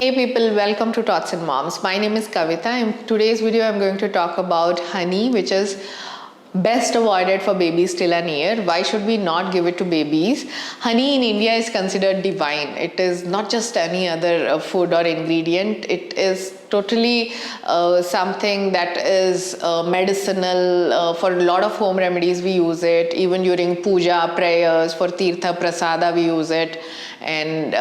Hey people, welcome to Tots and Moms. My name is Kavita. In today's video, I'm going to talk about honey, which is best avoided for babies till an year. Why should we not give it to babies? Honey in India is considered divine. It is not just any other food or ingredient. It is totally something that is medicinal. For a lot of home remedies we use it. Even during puja, prayers, for tirtha, prasada we use it. And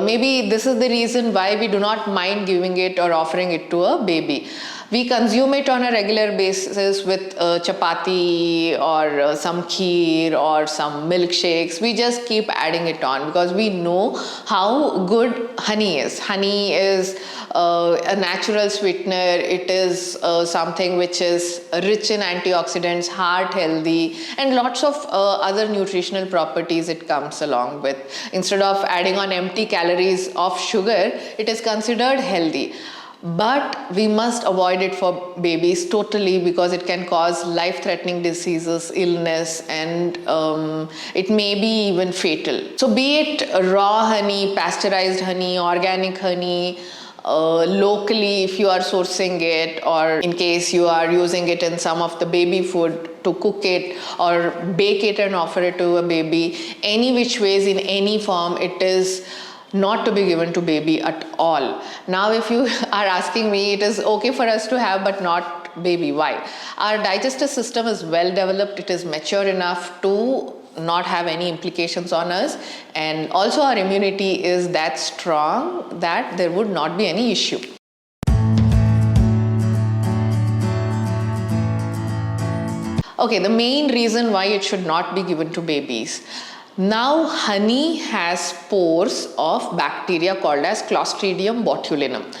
maybe this is the reason why we do not mind giving it or offering it to a baby. We consume it on a regular basis with chapati or some kheer or some milkshakes. We just keep adding it on because we know how good honey is. Honey is a natural sweetener. It is something which is rich in antioxidants, heart healthy, and lots of other nutritional properties it comes along with. Instead of adding on empty calories of sugar, it is considered healthy. But we must avoid it for babies totally because it can cause life-threatening diseases, illness, and it may be even fatal. So be it raw honey, pasteurized honey, organic honey, locally if you are sourcing it, or in case you are using it in some of the baby food to cook it or bake it and offer it to a baby, any which ways in any form, it is not to be given to baby at all. Now if you are asking me, it is okay for us to have but not baby. Why? Our digestive system is well developed. It is mature enough to not have any implications on us, and also our immunity is that strong that there would not be any issue. Okay, the main reason why it should not be given to babies. Now, honey has spores of bacteria called as Clostridium botulinum.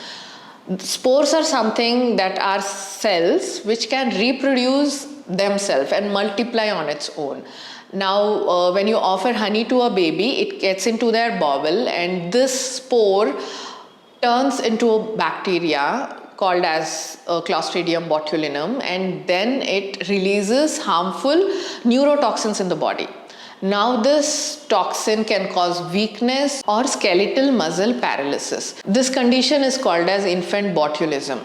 Spores are something that are cells which can reproduce themselves and multiply on its own. Now, when you offer honey to a baby, it gets into their bowel, and this spore turns into a bacteria called as Clostridium botulinum, and then it releases harmful neurotoxins in the body. Now this toxin can cause weakness or skeletal muscle paralysis. This condition is called as infant botulism.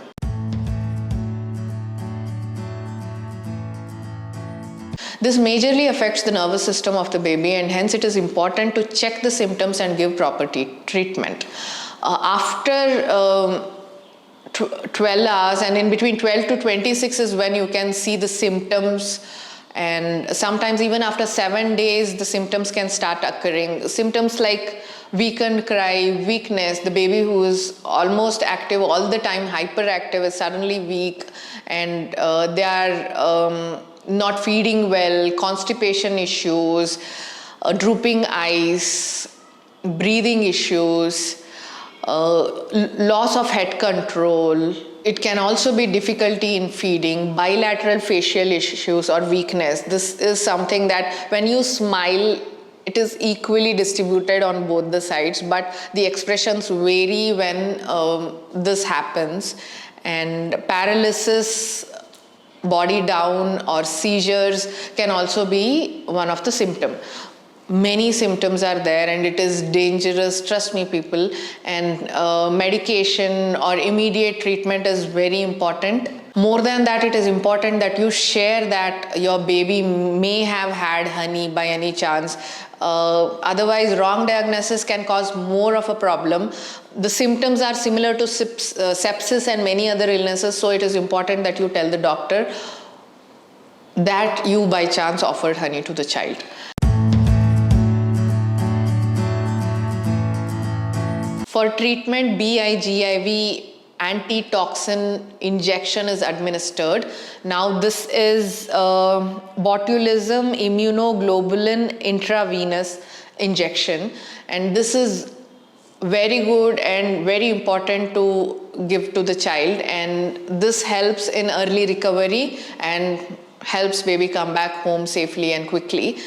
This majorly affects the nervous system of the baby, and hence it is important to check the symptoms and give proper treatment. After 12 hours, and in between 12 to 26 is when you can see the symptoms. And sometimes even after 7 days, the symptoms can start occurring. Symptoms like weakened cry, weakness, the baby who is almost active all the time, hyperactive, is suddenly weak, and they are not feeding well, constipation issues, drooping eyes, breathing issues, loss of head control. It can also be difficulty in feeding, bilateral facial issues or weakness. This is something that when you smile, it is equally distributed on both the sides, but the expressions vary when this happens. And paralysis, body down, or seizures can also be one of the symptoms. Many symptoms are there, and it is dangerous, trust me people, and medication or immediate treatment is very important. More than that, it is important that you share that your baby may have had honey by any chance. Otherwise, wrong diagnosis can cause more of a problem. The symptoms are similar to sepsis and many other illnesses, so it is important that you tell the doctor that you by chance offered honey to the child. For treatment, BIGIV antitoxin injection is administered. Now this is botulism immunoglobulin intravenous injection, and this is very good and very important to give to the child, and this helps in early recovery and helps baby come back home safely and quickly.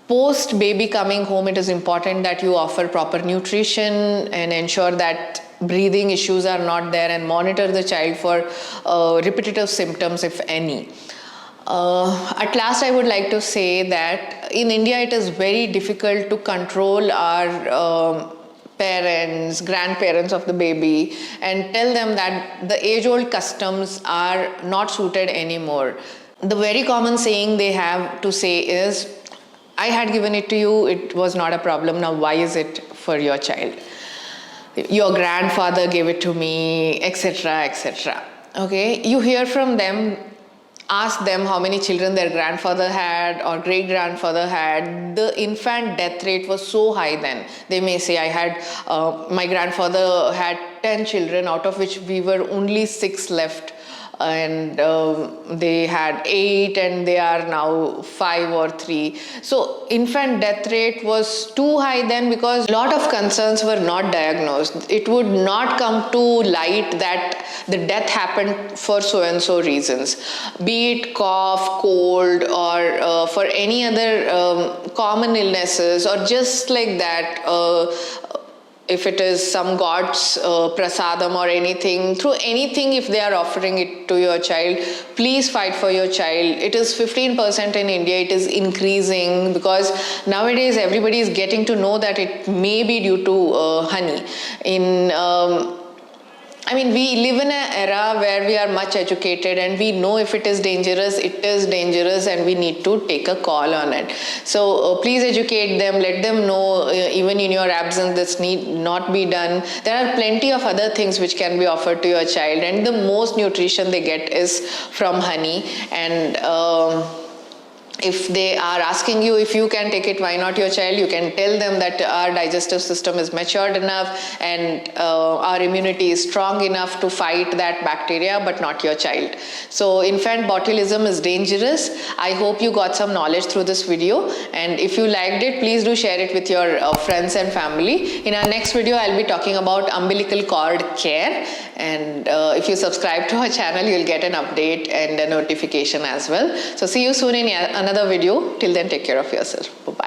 Post baby coming home, it is important that you offer proper nutrition and ensure that breathing issues are not there, and monitor the child for repetitive symptoms if any. At last, I would like to say that in India it is very difficult to control our parents, grandparents of the baby, and tell them that the age-old customs are not suited anymore. The very common saying they have to say is, I had given it to you, it was not a problem, now why is it for your child? Your grandfather gave it to me, etc., etc. Okay, you hear from them, ask them how many children their grandfather had or great grandfather had. The infant death rate was so high then. They may say, my grandfather had 10 children, out of which we were only 6 left, and they had 8 and they are now 5 or 3. So infant death rate was too high then because a lot of concerns were not diagnosed. It would not come to light that the death happened for so and so reasons, be it cough, cold, or for any other common illnesses, or just like that, if it is some god's prasadam or anything, through anything, if they are offering it to your child, please fight for your child. It is 15% in India. It is increasing because nowadays everybody is getting to know that it may be due to honey. We live in an era where we are much educated and we know if it is dangerous, and we need to take a call on it. So please educate them, let them know even in your absence this need not be done. There are plenty of other things which can be offered to your child, and the most nutrition they get is from honey. And if they are asking you if you can take it, why not your child, you can tell them that our digestive system is matured enough and our immunity is strong enough to fight that bacteria, but not your child. So infant botulism is dangerous. I hope you got some knowledge through this video, and if you liked it, please do share it with your friends and family. In our next video, I'll be talking about umbilical cord care, and if you subscribe to our channel, you'll get an update and a notification as well. So see you soon in another video. Till then, take care of yourself. Bye-bye.